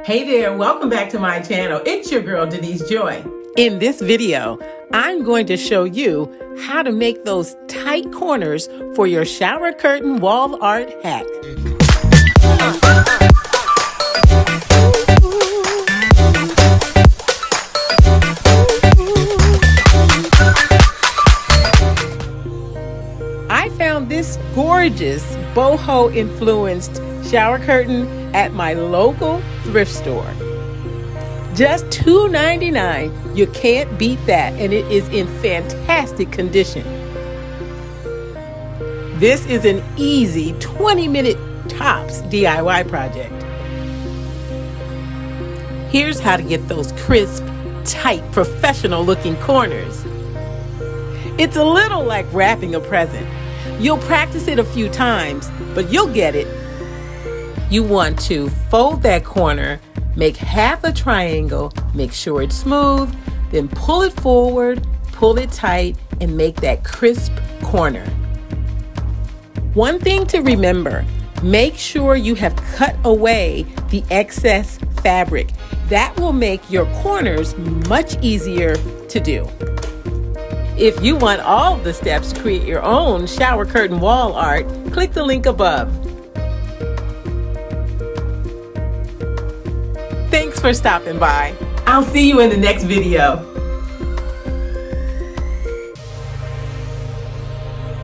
Hey there, welcome back to my channel. It's your girl, Denise Joy. In this video, I'm going to show you how to make those tight corners for your shower curtain wall art hack. I found this gorgeous boho influenced shower curtain at my local thrift store. Just $2.99. You can't beat that, and it is in fantastic condition. This is an easy 20-minute tops DIY project. Here's how to get those crisp, tight, professional-looking corners. It's a little like wrapping a present. You'll practice it a few times, but you'll get it. You want to fold that corner, make half a triangle, make sure it's smooth, then pull it forward, pull it tight, and make that crisp corner. One thing to remember, make sure you have cut away the excess fabric. That will make your corners much easier to do. If you want all the steps to create your own shower curtain wall art, click the link above. Thanks for stopping by. I'll see you in the next video.